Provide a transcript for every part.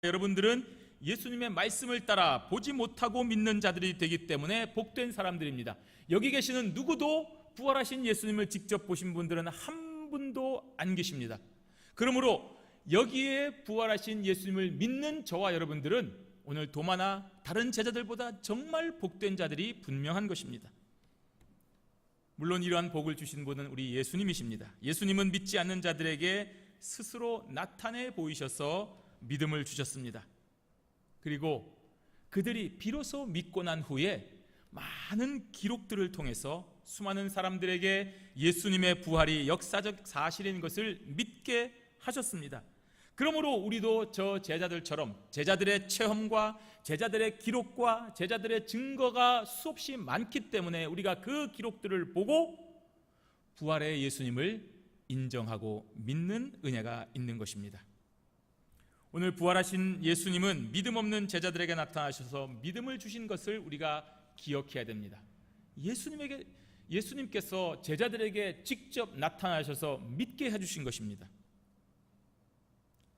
여러분들은 예수님의 말씀을 따라 보지 못하고 믿는 자들이 되기 때문에 복된 사람들입니다. 여기 계시는 누구도 부활하신 예수님을 직접 보신 분들은 한 분도 안 계십니다. 그러므로 여기에 부활하신 예수님을 믿는 저와 여러분들은 오늘 도마나 다른 제자들보다 정말 복된 자들이 분명한 것입니다. 물론 이러한 복을 주신 분은 우리 예수님이십니다. 예수님은 믿지 않는 자들에게 스스로 나타내 보이셔서 믿음을 주셨습니다. 그리고 그들이 비로소 믿고 난 후에 많은 기록들을 통해서 수많은 사람들에게 예수님의 부활이 역사적 사실인 것을 믿게 하셨습니다. 그러므로 우리도 저 제자들처럼 제자들의 체험과 제자들의 기록과 제자들의 증거가 수없이 많기 때문에 우리가 그 기록들을 보고 부활의 예수님을 인정하고 믿는 은혜가 있는 것입니다. 오늘 부활하신 예수님은 믿음 없는 제자들에게 나타나셔서 믿음을 주신 것을 우리가 기억해야 됩니다. 예수님께서 제자들에게 직접 나타나셔서 믿게 해주신 것입니다.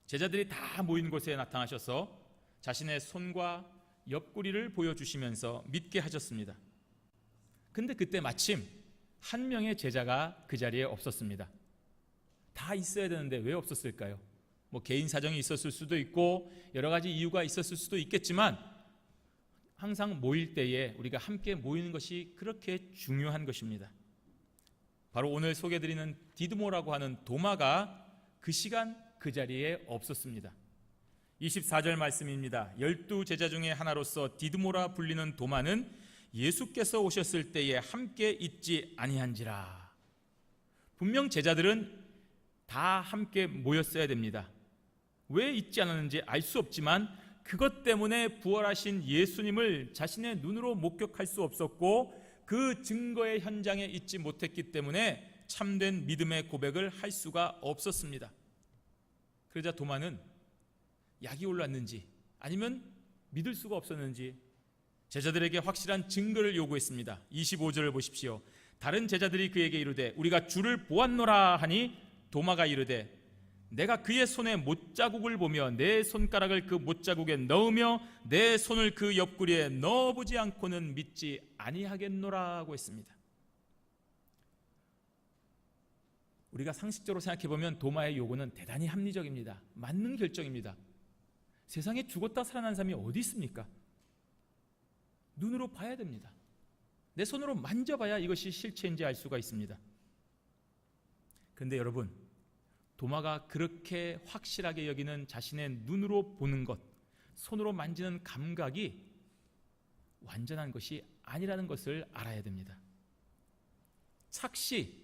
제자들이 다 모인 곳에 나타나셔서 자신의 손과 옆구리를 보여주시면서 믿게 하셨습니다. 근데 그때 마침 한 명의 제자가 그 자리에 없었습니다. 다 있어야 되는데 왜 없었을까요? 개인 사정이 있었을 수도 있고 여러 가지 이유가 있었을 수도 있겠지만 항상 모일 때에 우리가 함께 모이는 것이 그렇게 중요한 것입니다. 바로 오늘 소개해드리는 디드모라고 하는 도마가 그 시간 그 자리에 없었습니다. 24절 말씀입니다. 12제자 중에 하나로서 디드모라 불리는 도마는 예수께서 오셨을 때에 함께 있지 아니한지라. 분명 제자들은 다 함께 모였어야 됩니다. 왜 있지 않았는지 알 수 없지만 그것 때문에 부활하신 예수님을 자신의 눈으로 목격할 수 없었고 그 증거의 현장에 있지 못했기 때문에 참된 믿음의 고백을 할 수가 없었습니다. 그러자 도마는 약이 올랐는지 아니면 믿을 수가 없었는지 제자들에게 확실한 증거를 요구했습니다. 25절을 보십시오. 다른 제자들이 그에게 이르되 우리가 주를 보았노라 하니 도마가 이르되 내가 그의 손에 못자국을 보며 내 손가락을 그 못자국에 넣으며 내 손을 그 옆구리에 넣어보지 않고는 믿지 아니하겠노라고 했습니다. 우리가 상식적으로 생각해보면 도마의 요구는 대단히 합리적입니다. 맞는 결정입니다. 세상에 죽었다 살아난 사람이 어디 있습니까? 눈으로 봐야 됩니다. 내 손으로 만져봐야 이것이 실체인지 알 수가 있습니다. 그런데 여러분, 도마가 그렇게 확실하게 여기는 자신의 눈으로 보는 것, 손으로 만지는 감각이 완전한 것이 아니라는 것을 알아야 됩니다. 착시,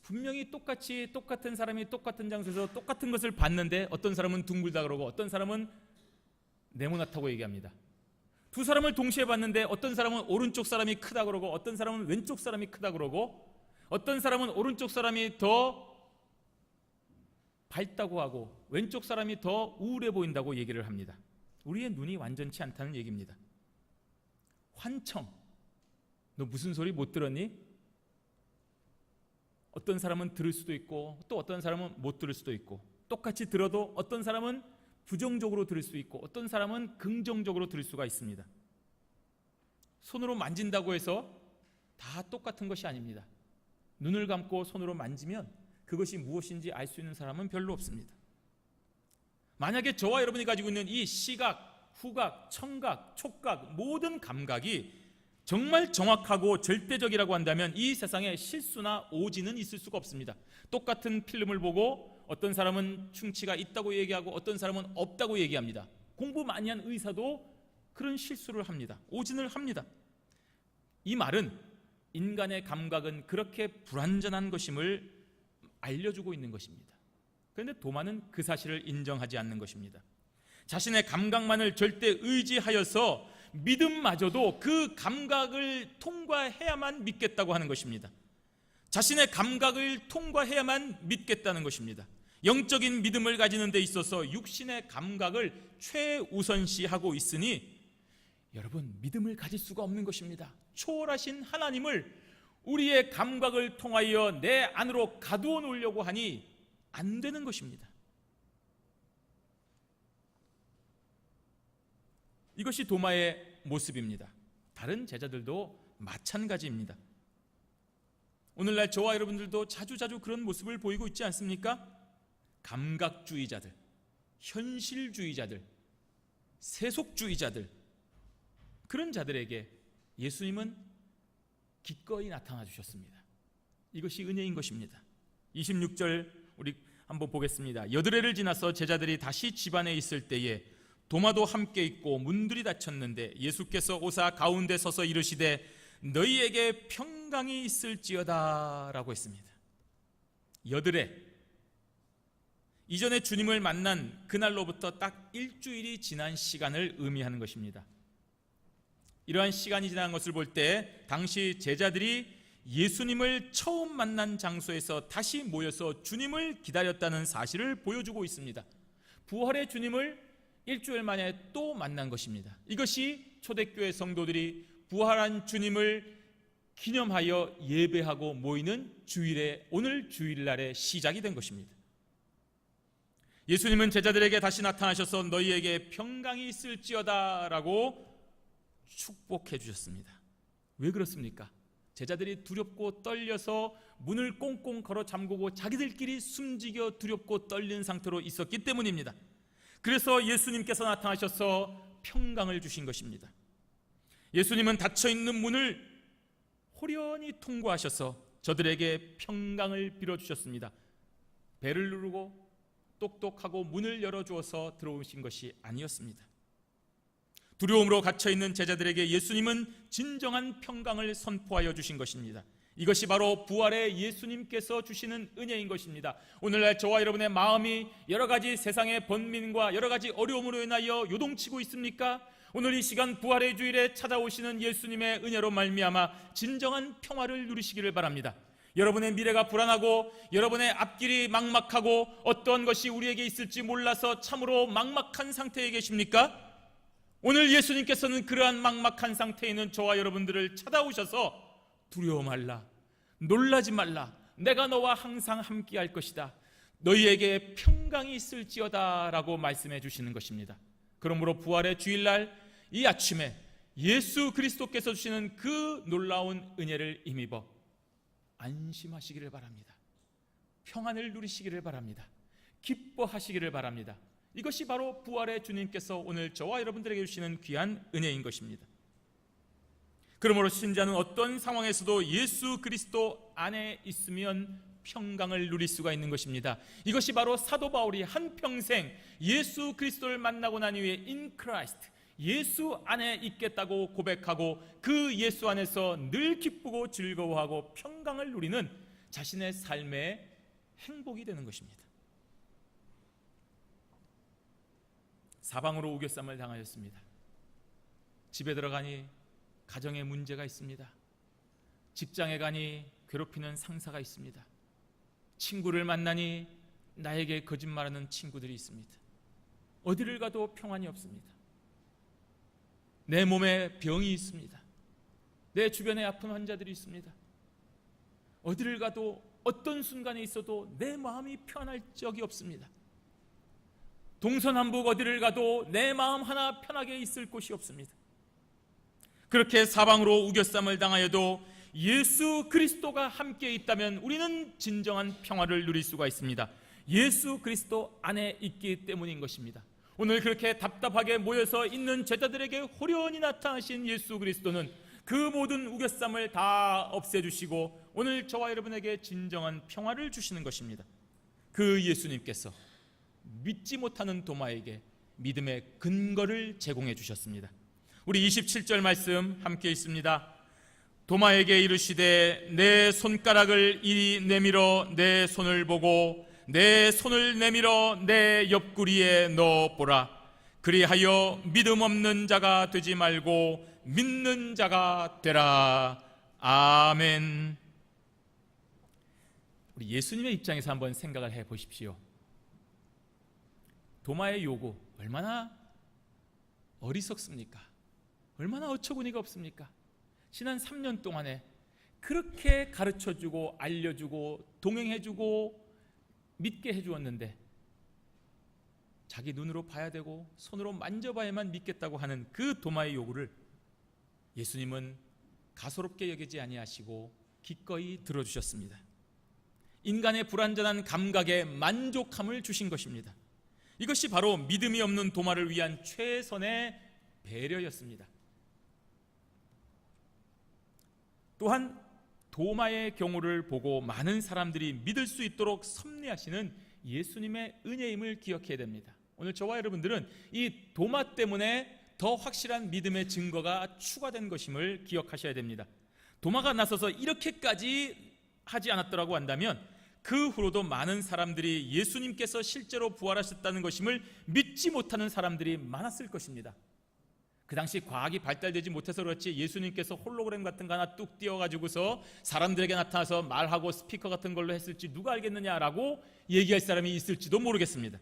분명히 똑같은 사람이 똑같은 장소에서 똑같은 것을 봤는데 어떤 사람은 둥글다 그러고 어떤 사람은 네모나다고 얘기합니다. 두 사람을 동시에 봤는데 어떤 사람은 오른쪽 사람이 크다 그러고 어떤 사람은 왼쪽 사람이 크다 그러고 어떤 사람은 오른쪽 사람이 더 밝다고 하고 왼쪽 사람이 더 우울해 보인다고 얘기를 합니다. 우리의 눈이 완전치 않다는 얘기입니다. 환청, 너 무슨 소리 못 들었니? 어떤 사람은 들을 수도 있고 또 어떤 사람은 못 들을 수도 있고 똑같이 들어도 어떤 사람은 부정적으로 들을 수 있고 어떤 사람은 긍정적으로 들을 수가 있습니다. 손으로 만진다고 해서 다 똑같은 것이 아닙니다. 눈을 감고 손으로 만지면 그것이 무엇인지 알 수 있는 사람은 별로 없습니다. 만약에 저와 여러분이 가지고 있는 이 시각, 후각, 청각, 촉각 모든 감각이 정말 정확하고 절대적이라고 한다면 이 세상에 실수나 오지는 있을 수가 없습니다. 똑같은 필름을 보고 어떤 사람은 충치가 있다고 얘기하고 어떤 사람은 없다고 얘기합니다. 공부 많이 한 의사도 그런 실수를 합니다. 오진을 합니다. 이 말은 인간의 감각은 그렇게 불완전한 것임을 알려주고 있는 것입니다. 그런데 도마는 그 사실을 인정하지 않는 것입니다. 자신의 감각만을 절대 의지하여서 믿음마저도 그 감각을 통과해야만 믿겠다고 하는 것입니다. 자신의 감각을 통과해야만 믿겠다는 것입니다. 영적인 믿음을 가지는 데 있어서 육신의 감각을 최우선시하고 있으니 여러분, 믿음을 가질 수가 없는 것입니다. 초월하신 하나님을 우리의 감각을 통하여 내 안으로 가두어 놓으려고 하니 안 되는 것입니다. 이것이 도마의 모습입니다. 다른 제자들도 마찬가지입니다. 오늘날 저와 여러분들도 자주자주 그런 모습을 보이고 있지 않습니까? 감각주의자들, 현실주의자들, 세속주의자들, 그런 자들에게 예수님은 기꺼이 나타나 주셨습니다. 이것이 은혜인 것입니다. 26절 우리 한번 보겠습니다. 여드레를 지나서 제자들이 다시 집안에 있을 때에 도마도 함께 있고 문들이 닫혔는데 예수께서 오사 가운데 서서 이르시되 너희에게 평강이 있을지어다 라고 했습니다. 여드레, 이전에 주님을 만난 그날로부터 딱 일주일이 지난 시간을 의미하는 것입니다. 이러한 시간이 지난 것을 볼 때 당시 제자들이 예수님을 처음 만난 장소에서 다시 모여서 주님을 기다렸다는 사실을 보여주고 있습니다. 부활의 주님을 일주일 만에 또 만난 것입니다. 이것이 초대교회 성도들이 부활한 주님을 기념하여 예배하고 모이는 주일의 오늘 주일날의 시작이 된 것입니다. 예수님은 제자들에게 다시 나타나셔서 너희에게 평강이 있을지어다 라고 축복해 주셨습니다. 왜 그렇습니까? 제자들이 두렵고 떨려서 문을 꽁꽁 걸어 잠그고 자기들끼리 숨지겨 두렵고 떨린 상태로 있었기 때문입니다. 그래서 예수님께서 나타나셔서 평강을 주신 것입니다. 예수님은 닫혀있는 문을 호련히 통과하셔서 저들에게 평강을 빌어주셨습니다. 배를 누르고 똑똑하고 문을 열어주어서 들어오신 것이 아니었습니다. 두려움으로 갇혀있는 제자들에게 예수님은 진정한 평강을 선포하여 주신 것입니다. 이것이 바로 부활의 예수님께서 주시는 은혜인 것입니다. 오늘날 저와 여러분의 마음이 여러 가지 세상의 번민과 여러 가지 어려움으로 인하여 요동치고 있습니까? 오늘 이 시간 부활의 주일에 찾아오시는 예수님의 은혜로 말미암아 진정한 평화를 누리시기를 바랍니다. 여러분의 미래가 불안하고 여러분의 앞길이 막막하고 어떤 것이 우리에게 있을지 몰라서 참으로 막막한 상태에 계십니까? 오늘 예수님께서는 그러한 막막한 상태에 있는 저와 여러분들을 찾아오셔서 두려워 말라, 놀라지 말라, 내가 너와 항상 함께 할 것이다, 너희에게 평강이 있을지어다 라고 말씀해 주시는 것입니다. 그러므로 부활의 주일날 이 아침에 예수 그리스도께서 주시는 그 놀라운 은혜를 힘입어 안심하시기를 바랍니다. 평안을 누리시기를 바랍니다. 기뻐하시기를 바랍니다. 이것이 바로 부활의 주님께서 오늘 저와 여러분들에게 주시는 귀한 은혜인 것입니다. 그러므로 신자는 어떤 상황에서도 예수 그리스도 안에 있으면 평강을 누릴 수가 있는 것입니다. 이것이 바로 사도 바울이 한평생 예수 그리스도를 만나고 난 이후에 in Christ, 예수 안에 있겠다고 고백하고 그 예수 안에서 늘 기쁘고 즐거워하고 평강을 누리는 자신의 삶의 행복이 되는 것입니다. 사방으로 우겨쌈을 당하였습니다. 집에 들어가니 가정에 문제가 있습니다. 직장에 가니 괴롭히는 상사가 있습니다. 친구를 만나니 나에게 거짓말하는 친구들이 있습니다. 어디를 가도 평안이 없습니다. 내 몸에 병이 있습니다. 내 주변에 아픈 환자들이 있습니다. 어디를 가도 어떤 순간에 있어도 내 마음이 편할 적이 없습니다. 동서남북 어디를 가도 내 마음 하나 편하게 있을 곳이 없습니다. 그렇게 사방으로 우겨쌈을 당하여도 예수 그리스도가 함께 있다면 우리는 진정한 평화를 누릴 수가 있습니다. 예수 그리스도 안에 있기 때문인 것입니다. 오늘 그렇게 답답하게 모여서 있는 제자들에게 호련히 나타나신 예수 그리스도는 그 모든 우겨쌈을 다 없애주시고 오늘 저와 여러분에게 진정한 평화를 주시는 것입니다. 그 예수님께서 믿지 못하는 도마에게 믿음의 근거를 제공해 주셨습니다. 우리 27절 말씀 함께 있습니다. 도마에게 이르시되 내 손가락을 이리 내밀어 내 손을 보고 내 손을 내밀어 내 옆구리에 넣어보라. 그리하여 믿음 없는 자가 되지 말고 믿는 자가 되라. 아멘. 우리 예수님의 입장에서 한번 생각을 해 보십시오. 도마의 요구 얼마나 어리석습니까? 얼마나 어처구니가 없습니까? 지난 3년 동안에 그렇게 가르쳐주고 알려주고 동행해주고 믿게 해주었는데 자기 눈으로 봐야 되고 손으로 만져봐야만 믿겠다고 하는 그 도마의 요구를 예수님은 가소롭게 여기지 아니하시고 기꺼이 들어주셨습니다. 인간의 불완전한 감각에 만족함을 주신 것입니다. 이것이 바로 믿음이 없는 도마를 위한 최선의 배려였습니다. 또한 도마의 경우를 보고 많은 사람들이 믿을 수 있도록 섭리하시는 예수님의 은혜임을 기억해야 됩니다. 오늘 저와 여러분들은 이 도마 때문에 더 확실한 믿음의 증거가 추가된 것임을 기억하셔야 됩니다. 도마가 나서서 이렇게까지 하지 않았더라고 한다면 그 후로도 많은 사람들이 예수님께서 실제로 부활하셨다는 것임을 믿지 못하는 사람들이 많았을 것입니다. 그 당시 과학이 발달되지 못해서 그렇지 예수님께서 홀로그램 같은 거 하나 뚝 띄워가지고서 사람들에게 나타나서 말하고 스피커 같은 걸로 했을지 누가 알겠느냐라고 얘기할 사람이 있을지도 모르겠습니다.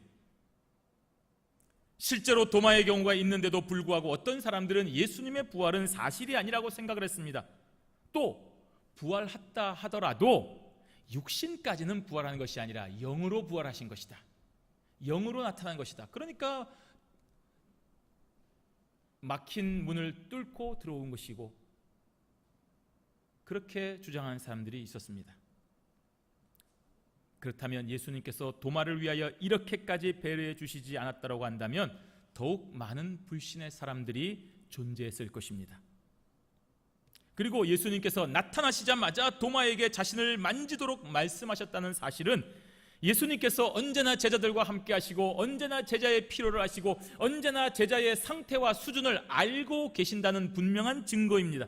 실제로 도마의 경우가 있는데도 불구하고 어떤 사람들은 예수님의 부활은 사실이 아니라고 생각을 했습니다. 또 부활했다 하더라도 육신까지는 부활하는 것이 아니라 영으로 부활하신 것이다, 영으로 나타난 것이다. 그러니까 막힌 문을 뚫고 들어온 것이고, 그렇게 주장하는 사람들이 있었습니다. 그렇다면 예수님께서 도마를 위하여 이렇게까지 배려해 주시지 않았다고 한다면 더욱 많은 불신의 사람들이 존재했을 것입니다. 그리고 예수님께서 나타나시자마자 도마에게 자신을 만지도록 말씀하셨다는 사실은 예수님께서 언제나 제자들과 함께 하시고 언제나 제자의 필요를 아시고 언제나 제자의 상태와 수준을 알고 계신다는 분명한 증거입니다.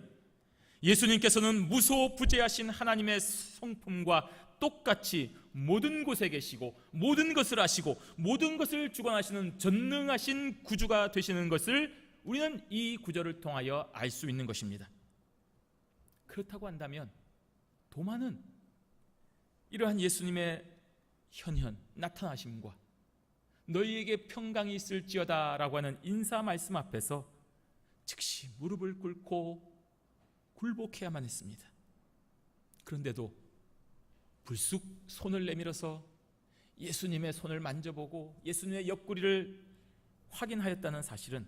예수님께서는 무소부재하신 하나님의 성품과 똑같이 모든 곳에 계시고 모든 것을 아시고 모든 것을 주관하시는 전능하신 구주가 되시는 것을 우리는 이 구절을 통하여 알 수 있는 것입니다. 그렇다고 한다면 도마는 이러한 예수님의 현현, 나타나심과 너희에게 평강이 있을지어다 라고 하는 인사 말씀 앞에서 즉시 무릎을 꿇고 굴복해야만 했습니다. 그런데도 불쑥 손을 내밀어서 예수님의 손을 만져보고 예수님의 옆구리를 확인하였다는 사실은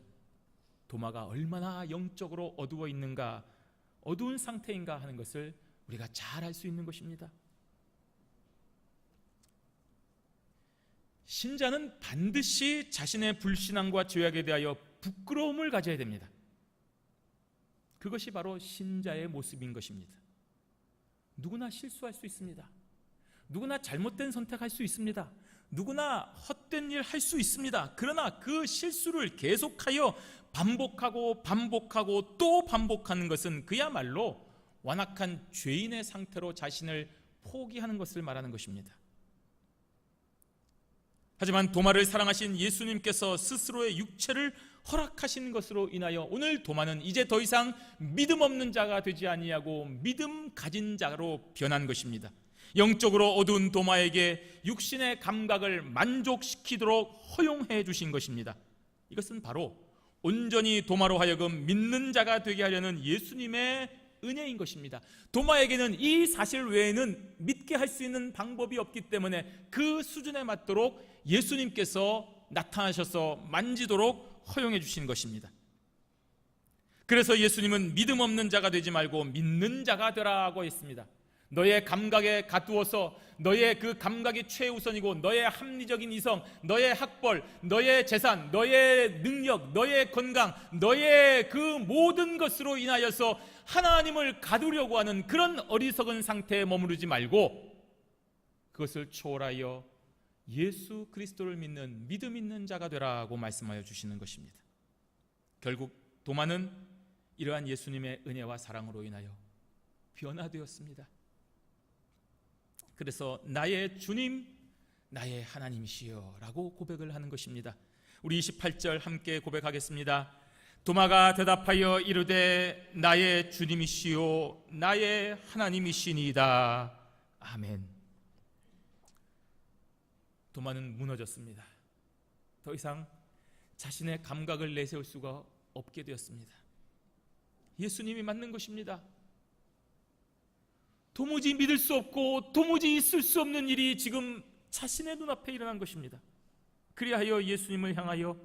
도마가 얼마나 영적으로 어두워 있는가, 어두운 상태인가 하는 것을 우리가 잘 알 수 있는 것입니다. 신자는 반드시 자신의 불신앙과 죄악에 대하여 부끄러움을 가져야 됩니다. 그것이 바로 신자의 모습인 것입니다. 누구나 실수할 수 있습니다. 누구나 잘못된 선택할 수 있습니다. 누구나 헛된 일 할 수 있습니다. 그러나 그 실수를 계속하여 반복하고 또 반복하는 것은 그야말로 완악한 죄인의 상태로 자신을 포기하는 것을 말하는 것입니다. 하지만 도마를 사랑하신 예수님께서 스스로의 육체를 허락하신 것으로 인하여 오늘 도마는 이제 더 이상 믿음 없는 자가 되지 아니하고 믿음 가진 자로 변한 것입니다. 영적으로 어두운 도마에게 육신의 감각을 만족시키도록 허용해 주신 것입니다. 이것은 바로 온전히 도마로 하여금 믿는 자가 되게 하려는 예수님의 은혜인 것입니다. 도마에게는 이 사실 외에는 믿게 할 수 있는 방법이 없기 때문에 그 수준에 맞도록 예수님께서 나타나셔서 만지도록 허용해 주신 것입니다. 그래서 예수님은 믿음 없는 자가 되지 말고 믿는 자가 되라고 했습니다. 너의 감각에 가두어서 너의 그 감각이 최우선이고 너의 합리적인 이성, 너의 학벌, 너의 재산, 너의 능력, 너의 건강, 너의 그 모든 것으로 인하여서 하나님을 가두려고 하는 그런 어리석은 상태에 머무르지 말고 그것을 초월하여 예수 그리스도를 믿는 믿음 있는 자가 되라고 말씀하여 주시는 것입니다. 결국 도마는 이러한 예수님의 은혜와 사랑으로 인하여 변화되었습니다. 그래서 나의 주님, 나의 하나님이시여 라고 고백을 하는 것입니다. 우리 28절 함께 고백하겠습니다. 도마가 대답하여 이르되 나의 주님이시요 나의 하나님이시니이다. 아멘. 도마는 무너졌습니다. 더 이상 자신의 감각을 내세울 수가 없게 되었습니다. 예수님이 맞는 것입니다. 도무지 믿을 수 없고 도무지 있을 수 없는 일이 지금 자신의 눈앞에 일어난 것입니다. 그리하여 예수님을 향하여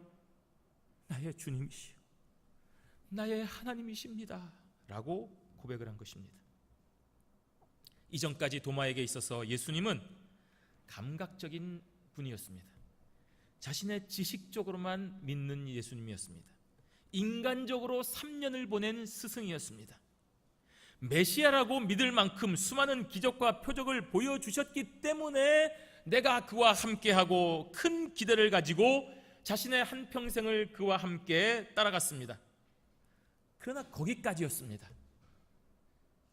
나의 주님이시여 나의 하나님이십니다 라고 고백을 한 것입니다. 이전까지 도마에게 있어서 예수님은 감각적인 분이었습니다. 자신의 지식적으로만 믿는 예수님이었습니다. 인간적으로 3년을 보낸 스승이었습니다. 메시아라고 믿을 만큼 수많은 기적과 표적을 보여주셨기 때문에 내가 그와 함께하고 큰 기대를 가지고 자신의 한평생을 그와 함께 따라갔습니다. 그러나 거기까지였습니다.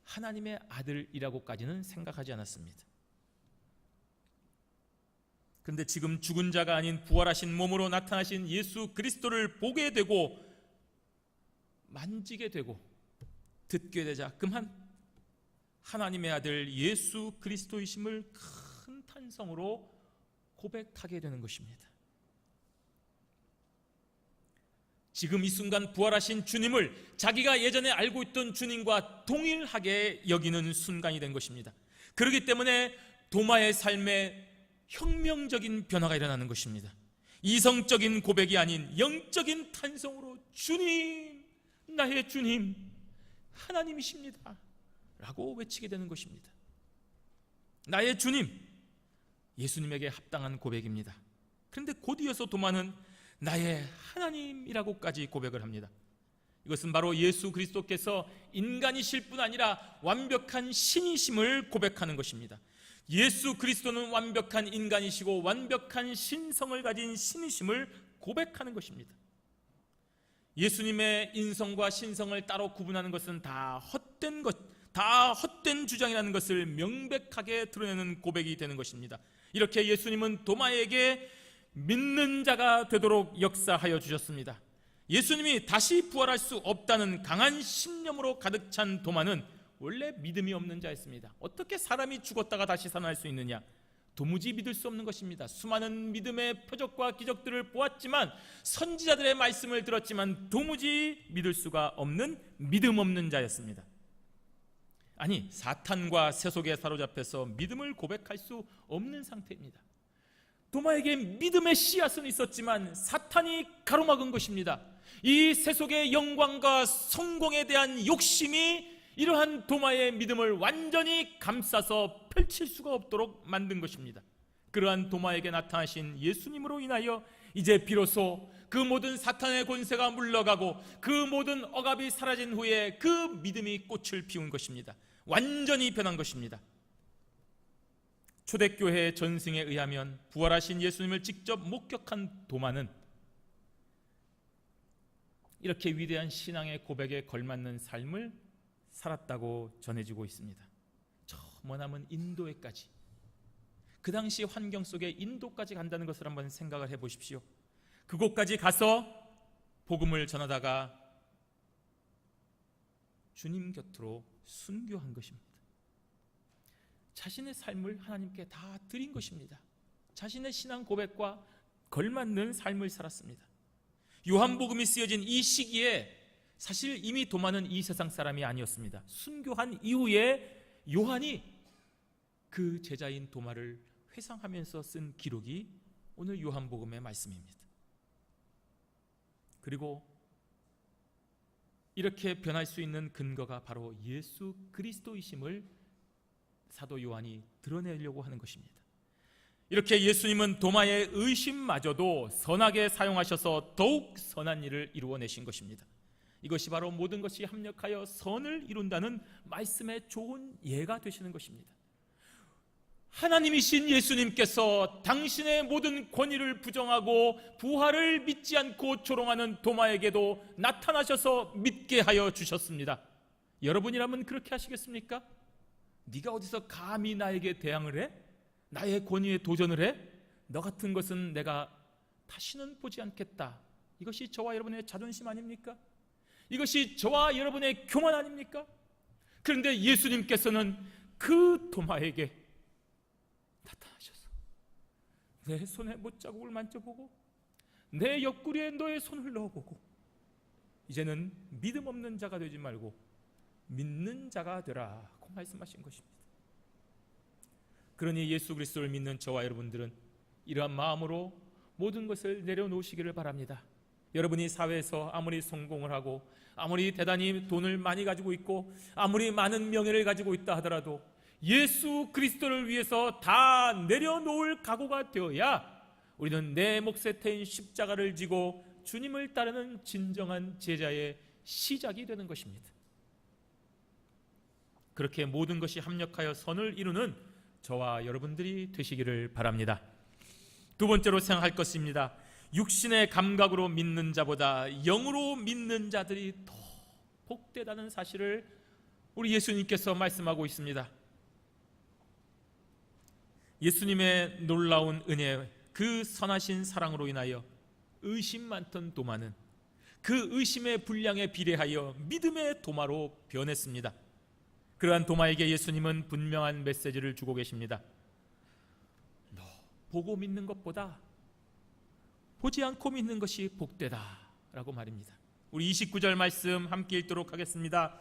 하나님의 아들이라고까지는 생각하지 않았습니다. 그런데 지금 죽은 자가 아닌 부활하신 몸으로 나타나신 예수 그리스도를 보게 되고 만지게 되고 듣게 되자 그만 하나님의 아들 예수 그리스도이심을 큰 탄성으로 고백하게 되는 것입니다. 지금 이 순간 부활하신 주님을 자기가 예전에 알고 있던 주님과 동일하게 여기는 순간이 된 것입니다. 그렇기 때문에 도마의 삶에 혁명적인 변화가 일어나는 것입니다. 이성적인 고백이 아닌 영적인 탄성으로 주님, 나의 주님, 하나님이십니다 라고 외치게 되는 것입니다. 나의 주님, 예수님에게 합당한 고백입니다. 그런데 곧 이어서 도마는 나의 하나님이라고까지 고백을 합니다. 이것은 바로 예수 그리스도께서 인간이실 뿐 아니라 완벽한 신이심을 고백하는 것입니다. 예수 그리스도는 완벽한 인간이시고 완벽한 신성을 가진 신이심을 고백하는 것입니다. 예수님의 인성과 신성을 따로 구분하는 것은 다 헛된 주장이라는 것을 명백하게 드러내는 고백이 되는 것입니다. 이렇게 예수님은 도마에게 믿는 자가 되도록 역사하여 주셨습니다. 예수님이 다시 부활할 수 없다는 강한 신념으로 가득 찬 도마는 원래 믿음이 없는 자였습니다. 어떻게 사람이 죽었다가 다시 살아날 수 있느냐? 도무지 믿을 수 없는 것입니다. 수많은 믿음의 표적과 기적들을 보았지만, 선지자들의 말씀을 들었지만 도무지 믿을 수가 없는 믿음 없는 자였습니다. 아니, 사탄과 세속에 사로잡혀서 믿음을 고백할 수 없는 상태입니다. 도마에게 믿음의 씨앗은 있었지만 사탄이 가로막은 것입니다. 이 세속의 영광과 성공에 대한 욕심이 이러한 도마의 믿음을 완전히 감싸서 펼칠 수가 없도록 만든 것입니다. 그러한 도마에게 나타나신 예수님으로 인하여 이제 비로소 그 모든 사탄의 권세가 물러가고 그 모든 억압이 사라진 후에 그 믿음이 꽃을 피운 것입니다. 완전히 변한 것입니다. 초대교회의 전승에 의하면 부활하신 예수님을 직접 목격한 도마는 이렇게 위대한 신앙의 고백에 걸맞는 삶을 살았다고 전해지고 있습니다. 저 머나먼 인도에까지, 그 당시 환경 속에 인도까지 간다는 것을 한번 생각을 해보십시오. 그곳까지 가서 복음을 전하다가 주님 곁으로 순교한 것입니다. 자신의 삶을 하나님께 다 드린 것입니다. 자신의 신앙 고백과 걸맞는 삶을 살았습니다. 요한복음이 쓰여진 이 시기에 사실 이미 도마는 이 세상 사람이 아니었습니다. 순교한 이후에 요한이 그 제자인 도마를 회상하면서 쓴 기록이 오늘 요한복음의 말씀입니다. 그리고 이렇게 변할 수 있는 근거가 바로 예수 그리스도이심을 사도 요한이 드러내려고 하는 것입니다. 이렇게 예수님은 도마의 의심마저도 선하게 사용하셔서 더욱 선한 일을 이루어내신 것입니다. 이것이 바로 모든 것이 합력하여 선을 이룬다는 말씀의 좋은 예가 되시는 것입니다. 하나님이신 예수님께서 당신의 모든 권위를 부정하고 부활을 믿지 않고 조롱하는 도마에게도 나타나셔서 믿게 하여 주셨습니다. 여러분이라면 그렇게 하시겠습니까? 네가 어디서 감히 나에게 대항을 해? 나의 권위에 도전을 해? 너 같은 것은 내가 다시는 보지 않겠다. 이것이 저와 여러분의 자존심 아닙니까? 이것이 저와 여러분의 교만 아닙니까? 그런데 예수님께서는 그 도마에게 나타나셔서 내 손에 못자국을 만져보고 내 옆구리에 너의 손을 넣어보고 이제는 믿음 없는 자가 되지 말고 믿는 자가 되라고 말씀하신 것입니다. 그러니 예수 그리스도를 믿는 저와 여러분들은 이러한 마음으로 모든 것을 내려놓으시기를 바랍니다. 여러분이 사회에서 아무리 성공을 하고 아무리 대단히 돈을 많이 가지고 있고 아무리 많은 명예를 가지고 있다 하더라도 예수 그리스도를 위해서 다 내려놓을 각오가 되어야 우리는 내 몫에 태인 십자가를 지고 주님을 따르는 진정한 제자의 시작이 되는 것입니다. 그렇게 모든 것이 합력하여 선을 이루는 저와 여러분들이 되시기를 바랍니다. 두 번째로 생각할 것입니다. 육신의 감각으로 믿는 자보다 영으로 믿는 자들이 더 복되다는 사실을 우리 예수님께서 말씀하고 있습니다. 예수님의 놀라운 은혜, 그 선하신 사랑으로 인하여 의심 많던 도마는 그 의심의 분량에 비례하여 믿음의 도마로 변했습니다. 그러한 도마에게 예수님은 분명한 메시지를 주고 계십니다. 너 보고 믿는 것보다 보지 않고 믿는 것이 복되다 라고 말입니다. 우리 29절 말씀 함께 읽도록 하겠습니다.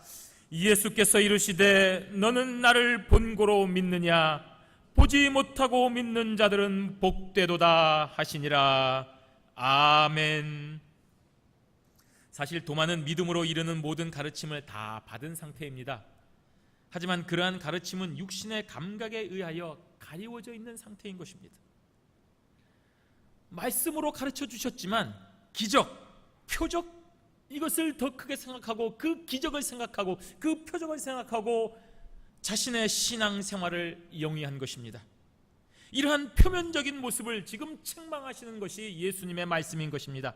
예수께서 이르시되 너는 나를 본고로 믿느냐? 보지 못하고 믿는 자들은 복되도다 하시니라. 아멘. 사실 도마는 믿음으로 이르는 모든 가르침을 다 받은 상태입니다. 하지만 그러한 가르침은 육신의 감각에 의하여 가리워져 있는 상태인 것입니다. 말씀으로 가르쳐 주셨지만 기적, 표적, 이것을 더 크게 생각하고 그 기적을 생각하고 그 표적을 생각하고 자신의 신앙생활을 영위한 것입니다. 이러한 표면적인 모습을 지금 책망하시는 것이 예수님의 말씀인 것입니다.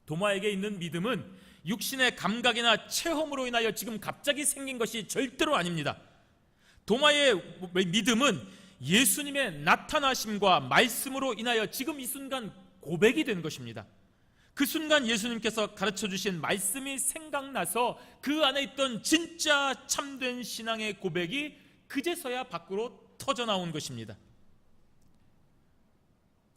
도마에게 있는 믿음은 육신의 감각이나 체험으로 인하여 지금 갑자기 생긴 것이 절대로 아닙니다. 도마의 믿음은 예수님의 나타나심과 말씀으로 인하여 지금 이 순간 고백이 된 것입니다. 그 순간 예수님께서 가르쳐 주신 말씀이 생각나서 그 안에 있던 진짜 참된 신앙의 고백이 그제서야 밖으로 터져나온 것입니다.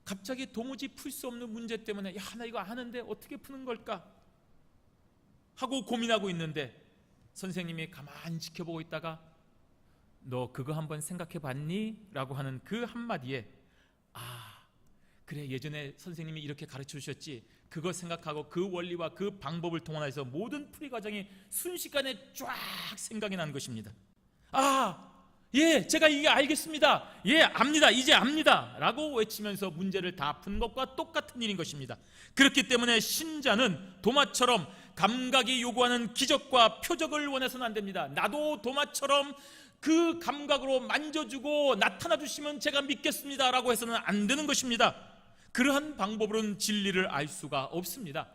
갑자기 도무지 풀 수 없는 문제 때문에 나 이거 아는데 어떻게 푸는 걸까 하고 고민하고 있는데 선생님이 가만히 지켜보고 있다가 너 그거 한번 생각해 봤니? 라고 하는 그 한마디에 그래 예전에 선생님이 이렇게 가르쳐 주셨지, 그거 생각하고 그 원리와 그 방법을 통해서 모든 풀이 과정이 순식간에 쫙 생각이 난 것입니다. 예, 제가 이게 알겠습니다. 예, 압니다. 이제 압니다. 라고 외치면서 문제를 다 푼 것과 똑같은 일인 것입니다. 그렇기 때문에 신자는 도마처럼 감각이 요구하는 기적과 표적을 원해서는 안 됩니다. 나도 도마처럼 그 감각으로 만져주고 나타나 주시면 제가 믿겠습니다 라고 해서는 안 되는 것입니다. 그러한 방법으로는 진리를 알 수가 없습니다.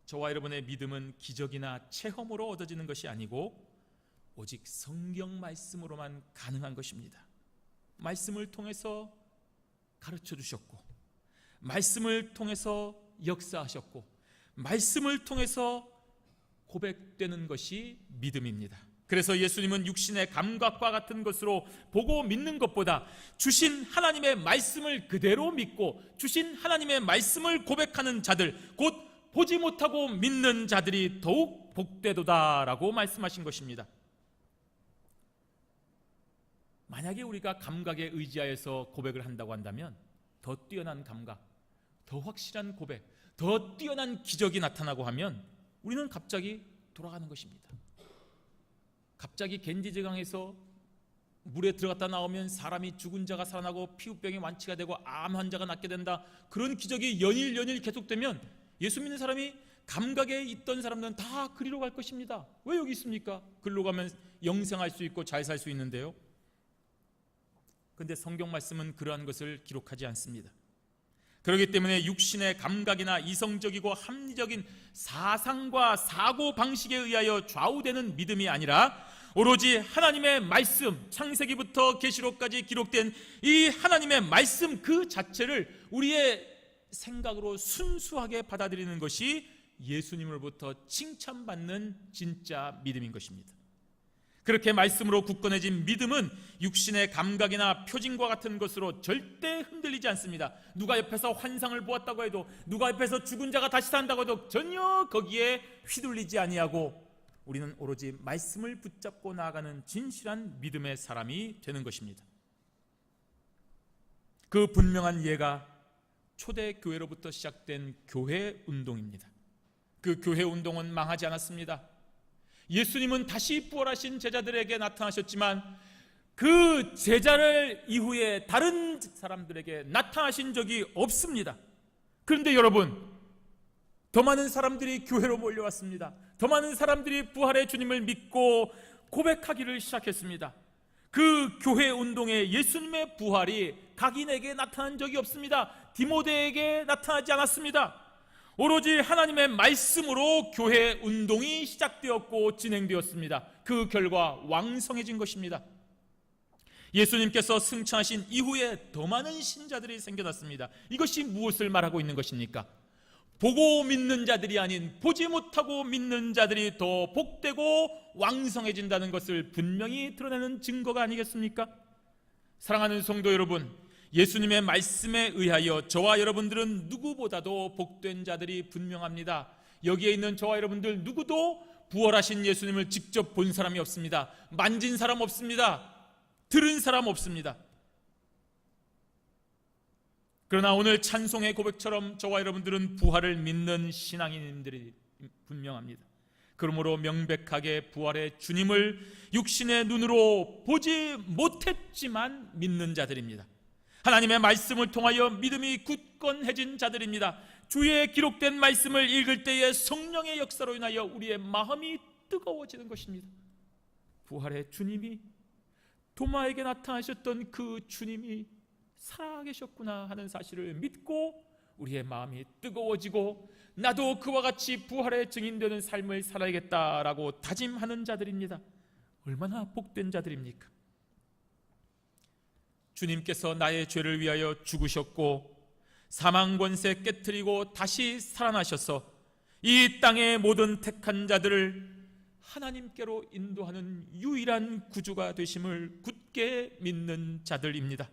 저와 여러분의 믿음은 기적이나 체험으로 얻어지는 것이 아니고 오직 성경 말씀으로만 가능한 것입니다. 말씀을 통해서 가르쳐 주셨고 말씀을 통해서 역사하셨고 말씀을 통해서 고백되는 것이 믿음입니다. 그래서 예수님은 육신의 감각과 같은 것으로 보고 믿는 것보다 주신 하나님의 말씀을 그대로 믿고 주신 하나님의 말씀을 고백하는 자들, 곧 보지 못하고 믿는 자들이 더욱 복되도다라고 말씀하신 것입니다. 만약에 우리가 감각에 의지하여서 고백을 한다고 한다면 더 뛰어난 감각, 더 확실한 고백, 더 뛰어난 기적이 나타나고 하면 우리는 갑자기 돌아가는 것입니다. 갑자기 겐지제강에서 물에 들어갔다 나오면 사람이 죽은 자가 살아나고 피부병이 완치가 되고 암 환자가 낫게 된다, 그런 기적이 연일 계속되면 예수 믿는 사람이 감각에 있던 사람들은 다 그리로 갈 것입니다. 왜 여기 있습니까? 글로 가면 영생할 수 있고 잘 살 수 있는데요. 그런데 성경 말씀은 그러한 것을 기록하지 않습니다. 그렇기 때문에 육신의 감각이나 이성적이고 합리적인 사상과 사고 방식에 의하여 좌우되는 믿음이 아니라 오로지 하나님의 말씀, 창세기부터 계시록까지 기록된 이 하나님의 말씀 그 자체를 우리의 생각으로 순수하게 받아들이는 것이 예수님으로부터 칭찬받는 진짜 믿음인 것입니다. 그렇게 말씀으로 굳건해진 믿음은 육신의 감각이나 표징과 같은 것으로 절대 흔들리지 않습니다. 누가 옆에서 환상을 보았다고 해도, 누가 옆에서 죽은 자가 다시 산다고 해도 전혀 거기에 휘둘리지 아니하고 우리는 오로지 말씀을 붙잡고 나아가는 진실한 믿음의 사람이 되는 것입니다. 그 분명한 예가 초대교회로부터 시작된 교회 운동입니다. 그 교회 운동은 망하지 않았습니다. 예수님은 다시 부활하신 제자들에게 나타나셨지만 그 제자를 이후에 다른 사람들에게 나타나신 적이 없습니다. 그런데 여러분, 더 많은 사람들이 교회로 몰려왔습니다. 더 많은 사람들이 부활의 주님을 믿고 고백하기를 시작했습니다. 그 교회 운동에 예수님의 부활이 각인에게 나타난 적이 없습니다. 디모데에게 나타나지 않았습니다. 오로지 하나님의 말씀으로 교회 운동이 시작되었고 진행되었습니다. 그 결과 왕성해진 것입니다. 예수님께서 승천하신 이후에 더 많은 신자들이 생겨났습니다. 이것이 무엇을 말하고 있는 것입니까? 보고 믿는 자들이 아닌 보지 못하고 믿는 자들이 더 복되고 왕성해진다는 것을 분명히 드러내는 증거가 아니겠습니까? 사랑하는 성도 여러분, 예수님의 말씀에 의하여 저와 여러분들은 누구보다도 복된 자들이 분명합니다. 여기에 있는 저와 여러분들 누구도 부활하신 예수님을 직접 본 사람이 없습니다. 만진 사람 없습니다. 들은 사람 없습니다. 그러나 오늘 찬송의 고백처럼 저와 여러분들은 부활을 믿는 신앙인들이 분명합니다. 그러므로 명백하게 부활의 주님을 육신의 눈으로 보지 못했지만 믿는 자들입니다. 하나님의 말씀을 통하여 믿음이 굳건해진 자들입니다. 주의 기록된 말씀을 읽을 때에 성령의 역사로 인하여 우리의 마음이 뜨거워지는 것입니다. 부활의 주님이, 도마에게 나타나셨던 그 주님이 살아계셨구나 하는 사실을 믿고 우리의 마음이 뜨거워지고 나도 그와 같이 부활의 증인되는 삶을 살아야겠다라고 다짐하는 자들입니다. 얼마나 복된 자들입니까? 주님께서 나의 죄를 위하여 죽으셨고 사망 권세 깨트리고 다시 살아나셔서 이 땅의 모든 택한 자들을 하나님께로 인도하는 유일한 구주가 되심을 굳게 믿는 자들입니다.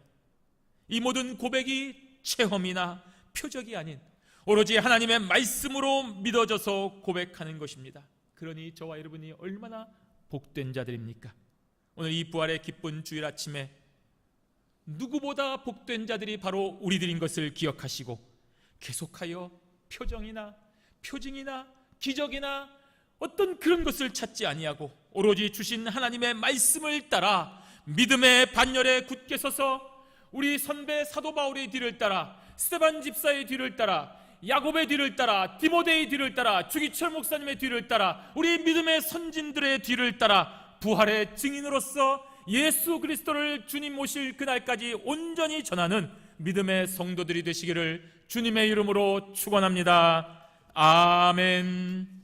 이 모든 고백이 체험이나 표적이 아닌 오로지 하나님의 말씀으로 믿어져서 고백하는 것입니다. 그러니 저와 여러분이 얼마나 복된 자들입니까? 오늘 이 부활의 기쁜 주일 아침에 누구보다 복된 자들이 바로 우리들인 것을 기억하시고 계속하여 표정이나 표징이나 기적이나 어떤 그런 것을 찾지 아니하고 오로지 주신 하나님의 말씀을 따라 믿음의 반열에 굳게 서서 우리 선배 사도 바울의 뒤를 따라 스데반 집사의 뒤를 따라 야곱의 뒤를 따라 디모데의 뒤를 따라 주기철 목사님의 뒤를 따라 우리 믿음의 선진들의 뒤를 따라 부활의 증인으로서 예수 그리스도를 주님 모실 그날까지 온전히 전하는 믿음의 성도들이 되시기를 주님의 이름으로 축원합니다. 아멘.